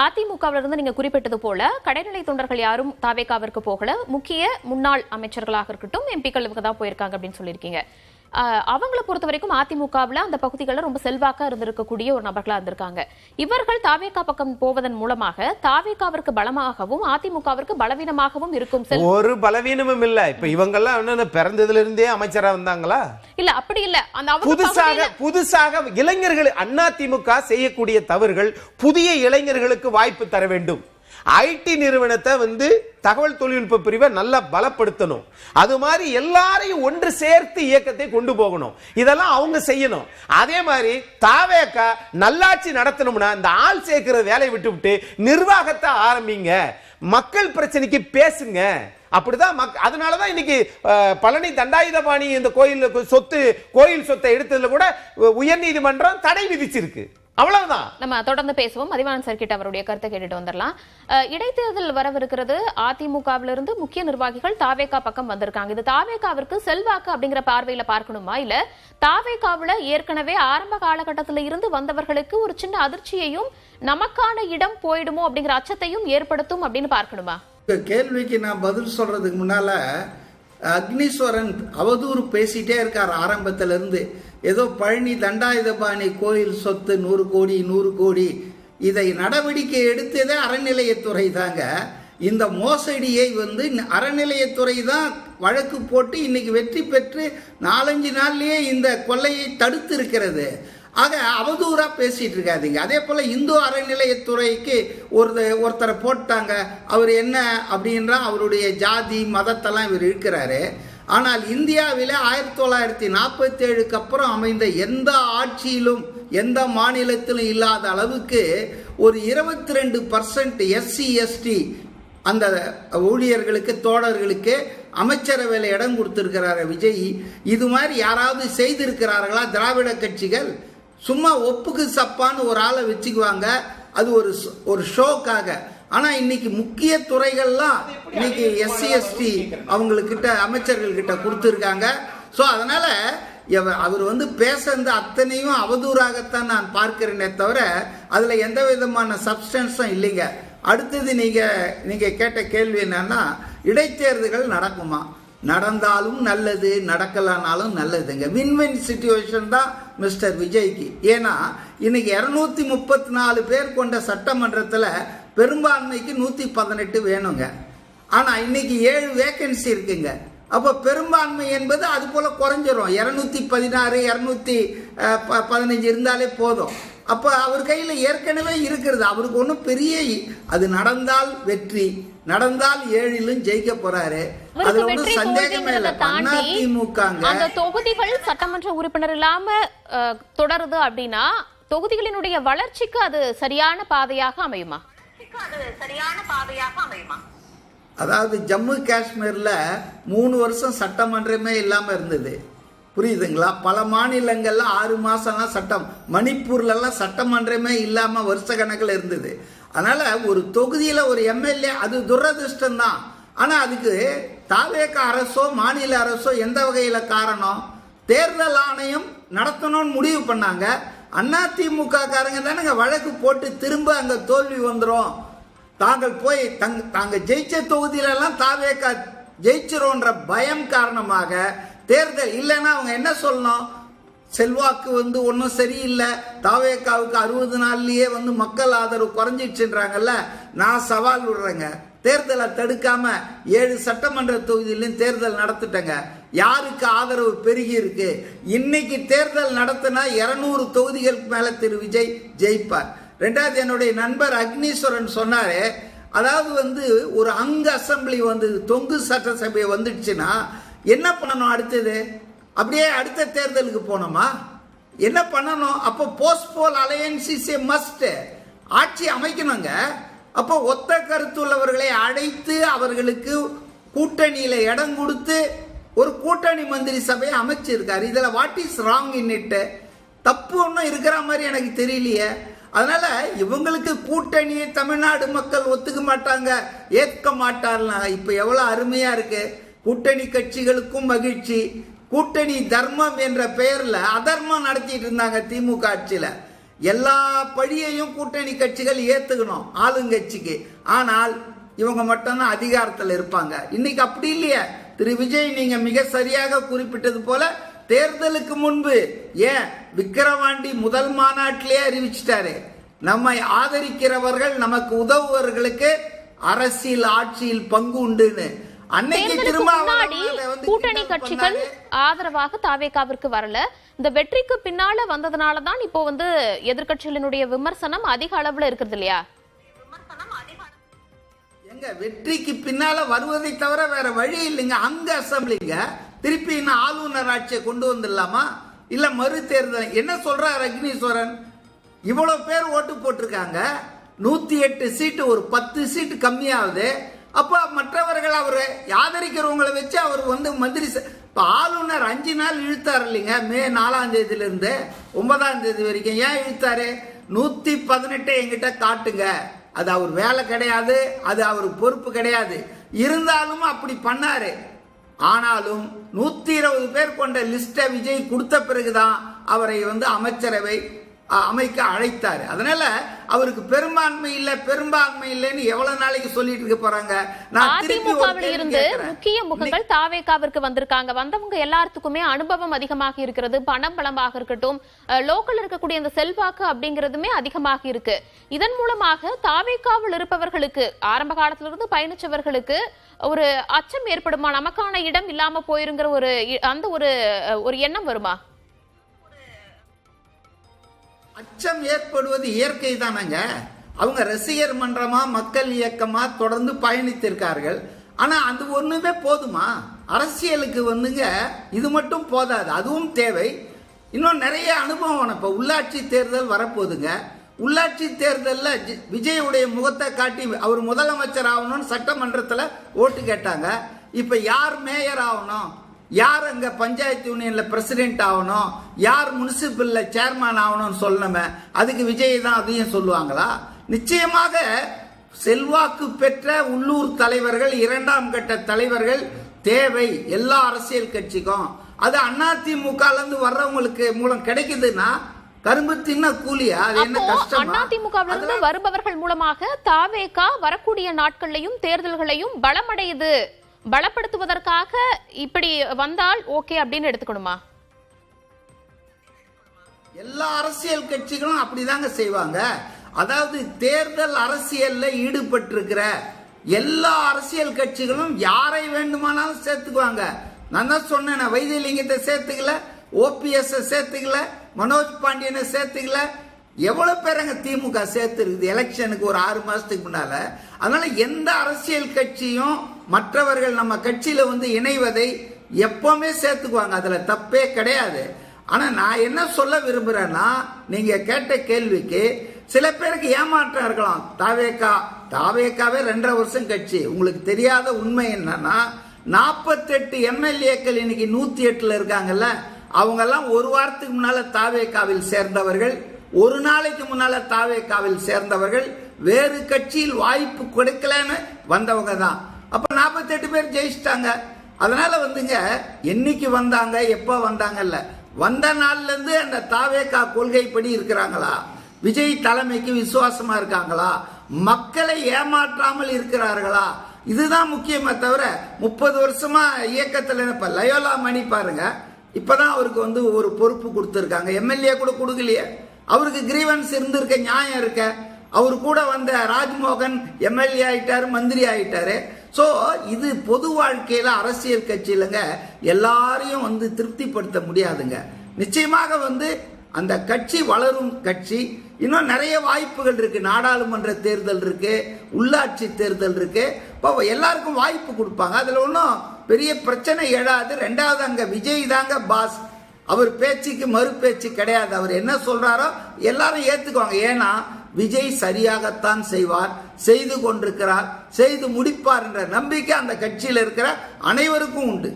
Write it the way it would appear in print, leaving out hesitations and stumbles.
அதிமுகவிலிருந்து நீங்க குறிப்பிட்டது போல கடைநிலை தொண்டர்கள் யாரும் தாவேகாவிற்கு போகல, முக்கிய முன்னாள் அமைச்சர்களாக இருக்கட்டும் எம்பிக்களுக்கு தான் போயிருக்காங்க அப்படின்னு சொல்லியிருக்கீங்க. அவங்களை பொறுத்த வரைக்கும் அதிமுகவில் அந்த பகுதிகளில் ரொம்ப செல்வாக்கா இருந்திருக்கக்கூடிய ஒரு நபர்களா இருந்திருக்காங்க. இவர்கள் தாவேகா பக்கம் போவதன் மூலமாக தாவேகாவிற்கு பலமாகவும் அதிமுகவிற்கு பலவீனமாகவும் இருக்கும். ஒரு பலவீனமும் இல்ல. இப்ப இவங்க எல்லாம் பிறந்ததுல இருந்தே அமைச்சரா வந்தாங்களா? இல்ல, அப்படி இல்ல. அந்த புதுசாக இளைஞர்கள் அதிமுக செய்யக்கூடிய தவறுகள் புதிய இளைஞர்களுக்கு வாய்ப்பு தர வேண்டும். ஐடி நிறுவனத்தை தகவல் தொழில்நுட்ப பிரிவை நல்லா பலப்படுத்தணும். அது மாதிரி எல்லாரையும் ஒன்று சேர்த்து இயக்கத்தை கொண்டு போகணும். இதெல்லாம் அவங்க செய்யணும். அதே மாதிரி தாவேகா நல்லாட்சி நடத்தணும்னா இந்த ஆள் சேர்க்கிற வேலையை விட்டு நிர்வாகத்தை ஆரம்பிங்க, மக்கள் பிரச்சனைக்கு பேசுங்க. அப்படிதான் அதனாலதான் இன்னைக்கு பழனி தண்டாயுதபாணி இந்த கோயில் சொத்தை எடுத்ததுல கூட உயர்நீதிமன்றம் தடை விதிச்சிருக்கு. அவ்வளவுதான். நம்ம தொடர்ந்து பேசுவோம். மதிவாணன் சார் கிட்ட அவருடைய கருத்தை கேட்டுட்டு வந்துடலாம். இடைத்தேர்தல் வரவிருக்கிறது. அதிமுகவிலிருந்து முக்கிய நிர்வாகிகள் தாவேகா பக்கம் வந்திருக்காங்க. இது தாவேகாவிற்கு செல்வாக்கு அப்படிங்கிற பார்வையில பார்க்கணுமா, இல்ல தாவேகாவில ஏற்கனவே ஆரம்ப காலகட்டத்தில இருந்து வந்தவர்களுக்கு ஒரு சின்ன அதிர்ச்சியையும் நமக்கான இடம் போயிடுமோ அப்படிங்கிற அச்சத்தையும் ஏற்படுத்தும் அப்படின்னு பார்க்கணுமா? கேள்விக்கு நான் பதில் சொல்றதுக்கு முன்னால அக்னீஸ்வரன் அவதூறு பேசிட்டே இருக்கார் ஆரம்பத்திலிருந்து. ஏதோ பழனி தண்டாயுதபாணி கோயில் சொத்து 100 கோடி 100 கோடி, இதை நடவடிக்கை எடுத்ததே அறநிலையத்துறை தாங்க. இந்த மோசடியை அறநிலையத்துறை தான் வழக்கு போட்டு இன்னைக்கு வெற்றி பெற்று 4-5 நாள்லயே இந்த கொள்ளையை தடுத்து இருக்கிறது. ஆக அவதூறா பேசிட்டு இருக்காதீங்க. அதே போல இந்து அறநிலையத்துறைக்கு ஒருத்தரை போட்டாங்க. அவர் என்ன அப்படின்றா அவருடைய ஜாதி மதத்தெல்லாம் இவர் இருக்கிறாரு. ஆனால் இந்தியாவில் 1947க்கு அப்புறம் அமைந்த எந்த ஆட்சியிலும் எந்த மாநிலத்திலும் இல்லாத அளவுக்கு ஒரு 22% SC ST அந்த ஊழியர்களுக்கு தோழர்களுக்கு அமைச்சரவையில் இடம் கொடுத்திருக்கிறார் விஜய். இது மாதிரி யாராவது செய்திருக்கிறார்களா திராவிட கட்சிகள்? சும்மா ஒப்புக்கு சப்பான்னு ஒரு ஆளை வச்சுக்குவாங்க, அது ஒரு ஷோக்காக. ஆனா இன்னைக்கு முக்கிய துறைகள்லாம் இன்னைக்கு SC ST அவங்கக்கிட்ட அமைச்சர்கள் கிட்ட கொடுத்துருக்காங்க. ஸோ அதனால அவர் பேசுறது அத்தனையும் அவதூறாகத்தான் நான் பார்க்கிறேனே தவிர அதுல எந்த விதமான சப்ஸ்டன்ஸும் இல்லைங்க. அடுத்தது நீங்க கேட்ட கேள்வி என்னன்னா, இடைத்தேர்தல்கள் நடக்குமா? நடந்தாலும் நல்லது, நடக்கலனாலும் நல்லதுங்க. வின் சிச்சுவேஷன் தான் மிஸ்டர் விஜய்க்கு. ஏன்னா இன்னைக்கு 234 பேர் கொண்ட சட்டமன்றத்தில் பெரும்பான்மைக்கு 118 வேணுங்க. ஆனா இன்னைக்கு 7 வேகன்சி இருக்குங்க. அப்ப பெரும்பான்மை என்பது அது போல குறைஞ்சிரும். 216 215 இருந்தாலே போதும். அப்ப அவர் கையில ஏற்கனவே இருக்கிறது. அவருக்கு ஒன்றும் பெரிய, அது நடந்தால் வெற்றி, நடந்தால் 7லும் ஜெயிக்க போறாரு. அதுல ஒன்றும் சந்தேகமே இல்லை. அதிமுக அந்த தொகுதிகள் சட்டமன்ற உறுப்பினர் இல்லாம தொடருது அப்படின்னா தொகுதிகளினுடைய வளர்ச்சிக்கு அது சரியான பாதையாக அமையுமா? அதாவது ஜம்மு காஷ்மீர்ல 3 வருஷம் சட்டமன்றமே இல்லாம இருந்தது. புரியுதுங்களா? பல மாநிலங்கள்ல 6 மாசம்லாம் சட்டம், மணிப்பூர்லாம் சட்டமன்றமே இல்லாம வருஷ கணக்கில் இருந்தது. அதனால ஒரு தொகுதியில ஒரு MLA அது துரதிருஷ்டம் தான். ஆனா அதுக்கு தாவேக அரசோ மாநில அரசோ எந்த வகையில காரணம்? தேர்தல் ஆணையம் நடத்தணும்னு முடிவு பண்ணாங்க. அதிமுக காரங்க தானே வழக்கு போட்டு திரும்ப அங்க தோல்வி வந்துடும், தாங்கள் போய் தாங்க ஜெயிச்ச தொகுதியிலெல்லாம் தாவேக ஜெயிச்சிரோன்ற பயம் காரணமாக தேர்தல் இல்லைன்னா அவங்க என்ன சொல்லணும்? செல்வாக்கு ஒன்றும் சரியில்லை, தாவேகாவுக்கு 60 நாள்லயே மக்கள் ஆதரவு குறைஞ்சிடுச்சுன்றாங்கல்ல. நான் சவால் விடுறேங்க, தேர்தலை தடுக்காம 7 சட்டமன்ற தொகுதியிலும் தேர்தல் நடத்திட்டங்க. யாருக்கு ஆதரவு பெருகி இருக்கு? இன்னைக்கு தேர்தல் நடத்தினா 200 தொகுதிகளுக்கு மேல திரு விஜய் ஜெயிப்பார். ரெண்டாவது, என்னுடைய நண்பர் அக்னீஸ்வரன் சொன்னாரு, அதாவது ஒரு அங்க அசம்பிளி தொங்கு சட்டசபை வந்துடுச்சுன்னா என்ன பண்ணணும்? அடுத்தது அப்படியே அடுத்த தேர்தலுக்கு போனோமா? என்ன பண்ணணும்? அப்போ போஸ்ட்போல் அலையன்ஸ் இஸ் எ மஸ்ட். ஆட்சி அமைக்கணுங்க. அப்போ ஒத்த கருத்துள்ளவர்களை அழைத்து அவர்களுக்கு கூட்டணியில இடம் கொடுத்து ஒரு கூட்டணி மந்திரி சபையை அமைச்சிருக்காரு. இதுல what is wrong in it? தப்பு ஒன்றும் இருக்கிற மாதிரி எனக்கு தெரியலையே. அதனால இவங்களுக்கு கூட்டணியை தமிழ்நாடு மக்கள் ஒத்துக்க மாட்டாங்க, ஏற்க மாட்டார்னா இப்ப எவ்வளவு அருமையா இருக்கு. கூட்டணி கட்சிகளுக்கும் மகிழ்ச்சி. கூட்டணி தர்மம் என்ற பெயர்ல அதர்மம் நடத்திட்டு இருந்தாங்க திமுக ஆட்சியில. எல்லா பழியையும் கூட்டணி கட்சிகள் ஏத்துக்கணும் ஆளுங்கட்சிக்கு. ஆனால் இவங்க மட்டும்தான் அதிகாரத்தில் இருப்பாங்க. இன்னைக்கு அப்படி இல்லையே. திரு விஜய் நீங்க மிக சரியாக குறிப்பிட்டது போல தேர்தலுக்கு முன்பு ஏன் விக்கிரவாண்டி முதல் மாநாட்டிலே அறிவிச்சிட்டாரு, நம்மை ஆதரிக்கிறவர்கள் நமக்கு உதவுவர்களுக்கு அரசியல் ஆட்சியில் பங்கு உண்டுன்னு. அன்னைக்கு திரும்ப கூட்டணி கட்சிகள் ஆதரவாக தாவேகாவிற்கு வரல. இந்த வெற்றிக்கு பின்னால வந்ததுனாலதான் இப்போ எதிர்கட்சிகளினுடைய விமர்சனம் அதிக அளவுல இருக்கிறது இல்லையா? எங்க வெற்றிக்கு பின்னால வருவதை தவிர வேற வழி இல்லைங்க. அங்க அசம்பிளிங்க திருப்பி இன்னும் ஆளுநர் ஆட்சியை கொண்டு வந்துடலாமா? இல்ல மறு தேர்தல் என்ன சொல்றார் அக்னீஸ்வரன்? இவ்வளவு பேர் ஓட்டு போட்டிருக்காங்க, 108 சீட்டு, ஒரு 10 சீட்டு கம்மியாகுது. அப்ப மற்றவர்கள் அவரை ஆதரிக்கிறவங்களை வச்சு அவர் மந்திரி இப்ப ஆளுநர் 5 நாள் இழுத்தாரு இல்லைங்க, மே 4ஆம் தேதியில இருந்து 9ஆம் தேதி வரைக்கும். ஏன் இழுத்தாரு? 118 என்கிட்ட காட்டுங்க. அது அவர் வேலை கிடையாது, அது அவர் பொறுப்பு கிடையாது. இருந்தாலும் அப்படி பண்ணாரு. ஆனாலும் 120 பேர் கொண்ட லிஸ்ட விஜய் கொடுத்த பிறகுதான் அவரை அமைச்சரவை அமைக்க அழைத்தாரு. அதனால அவருக்கு பெரும்பான்மை இல்லைன்னு எவ்வளவு நாளைக்கு சொல்லிட்டு இருக்க போறாங்க? அதிமுகவில் இருந்து முக்கிய முகங்கள் தாவேகாவிற்கு வந்திருக்காங்க. வந்தவங்க எல்லாத்துக்குமே அனுபவம் அதிகமாக இருக்கிறது. பணம் பலமாக இருக்கட்டும், லோக்கல் இருக்கக்கூடிய அந்த செல்வாக்கு அப்படிங்கிறதுமே அதிகமாக இருக்கு. இதன் மூலமாக தாவேகாவில் இருப்பவர்களுக்கு, ஆரம்ப காலத்திலிருந்து பயணிச்சவர்களுக்கு ஒரு அச்சம் ஏற்படுமா? நமக்கான இடம் இல்லாம போயிருங்கிற ஒரு எண்ணம் வருமா? அச்சம் ஏற்படுவது இயற்கை தானங்க. அவங்க ரசிகர் மன்றமா மக்கள் இயக்கமா தொடர்ந்து பயணித்திருக்கார்கள். ஆனா அது ஒண்ணுமே போதுமா? அரசியலுக்கு இது மட்டும் போதாது, அதுவும் தேவை. இன்னும் நிறைய அனுபவம். இப்ப உள்ளாட்சி தேர்தல் வரப்போகுதுங்க. உள்ளாட்சி தேர்தலில் விஜயுடைய முகத்தை காட்டி அவர் முதலமைச்சர் ஆகணும்னு சட்டமன்றத்தில் ஓட்டு கேட்டாங்க. இப்ப யார் மேயர் ஆகணும், யார் அங்க பஞ்சாயத்து யூனியன்ல பிரசிடென்ட் ஆகணும், யார் முனிசிபல்ல சேர்மன் ஆகணும்னு சொல்லணுமே, அதுக்கு விஜய் தான் அதையும் சொல்லுவாங்களா? நிச்சயமாக செல்வாக்கு பெற்ற உள்ளூர் தலைவர்கள், 2ஆம் கட்ட தலைவர்கள் தேவை எல்லா அரசியல் கட்சிக்கும். அது அதிமுக இருந்து வர்றவங்களுக்கு மூலம் கிடைக்குதுன்னா கரும்பு தின்ன கூலியா? அது என்ன கஷ்டம்? அதிமுக வருபவர்கள் மூலமாக தாவேகா வரக்கூடிய நாட்களையும் தேர்தல்களையும் பலமடையுது, பலப்படுத்துவதற்காக இப்படி வந்தால் ஓகே அப்படின்னு எடுத்துக்கணுமா? எல்லா அரசியல் கட்சிகளும் அப்படிதாங்க செய்வாங்க. அதாவது தேர்தல் அரசியல்ல ஈடுபட்டிருக்கிற எல்லா அரசியல் கட்சிகளும் யாரை வேண்டுமானாலும் சேர்த்துக்குவாங்க. நான் தான் சொன்னேன், வைத்தியலிங்கத்தை சேர்த்துக்கல, ஓபிஎஸ் சேர்த்துக்கல, மனோஜ் பாண்டியனை சேர்த்துக்கல. எவ்வளவு பேருங்க திமுக சேர்த்து இருக்குது எலெக்ஷனுக்கு ஒரு 6 மாசத்துக்கு முன்னால. அதனால எந்த அரசியல் கட்சியும் மற்றவர்கள் நம்ம கட்சியில இணைவதை எப்பவுமே சேர்த்துக்குவாங்க, அதுல தப்பே கிடையாது. ஆனா நான் என்ன சொல்ல விரும்புறேன்னா, நீங்க கேட்ட கேள்விக்கு சில பேருக்கு ஏமாற்றம் இருக்கலாம். தாவேகாவே 2.5 வருஷம் கட்சி. உங்களுக்கு தெரியாத உண்மை என்னன்னா, 48 எம்எல்ஏக்கள் இன்னைக்கு 108ல இருக்காங்கல்ல, அவங்க எல்லாம் ஒரு வாரத்துக்கு முன்னால தாவேகாவில் சேர்ந்தவர்கள், ஒரு நாளைக்கு முன்னால தாவேகாவில் சேர்ந்தவர்கள், வேறு கட்சியில் வாய்ப்பு கொடுக்கலன்னு வந்தவங்க தான். அப்ப 48 பேர் ஜெயிச்சிட்டாங்க. அதனால என்னைக்கு வந்தாங்க, எப்ப வந்தாங்கல்ல, வந்த நாள்ல இருந்து அந்த தாவேகா கொள்கைப்படி இருக்கிறாங்களா, விஜய் தலைமைக்கு விசுவாசமா இருக்காங்களா, மக்களை ஏமாற்றாமல் இருக்கிறார்களா, இதுதான் முக்கியமே தவிர 30 வருஷமா இயக்கத்தில் இப்ப லயோலா மணி பாருங்க, இப்பதான் அவருக்கு ஒரு பொறுப்பு கொடுத்திருக்காங்க. எம்எல்ஏ கூட கொடுக்கலையே, அவருக்கு கிரீவன்ஸ் இருந்திருக்க, நியாயம் இருக்க. அவரு கூட வந்த ராஜ்மோகன் எம்எல்ஏ ஆயிட்டாரு, மந்திரி ஆயிட்டாரு. சோ இது பொது வாழ்க்கையில அரசியல் கட்சியிலங்க எல்லாரையும் திருப்திப்படுத்த முடியாதுங்க. நிச்சயமாக அந்த கட்சி வளரும் கட்சி. இன்னும் நிறைய வாய்ப்புகள் இருக்கு. நாடாளுமன்ற தேர்தல் இருக்கு, உள்ளாட்சி தேர்தல் இருக்கு. எல்லாருக்கும் வாய்ப்பு கொடுப்பாங்க, அதுல ஒன்றும் பெரிய பிரச்சனை எழாது. 2வது அங்க விஜய் தாங்க பாஸ். அவர் பேச்சுக்கு மறு பேச்சு கிடையாது. அவர் என்ன சொல்றாரோ எல்லாரும் ஏத்துக்குவாங்க. ஏன்னா விஜய் சரியாகத்தான் செய்வார், செய்து கொண்டிருக்கிறார், செய்து முடிப்பார் என்ற நம்பிக்கை அந்த கட்சியில் இருக்கிற அனைவருக்கும் உண்டு.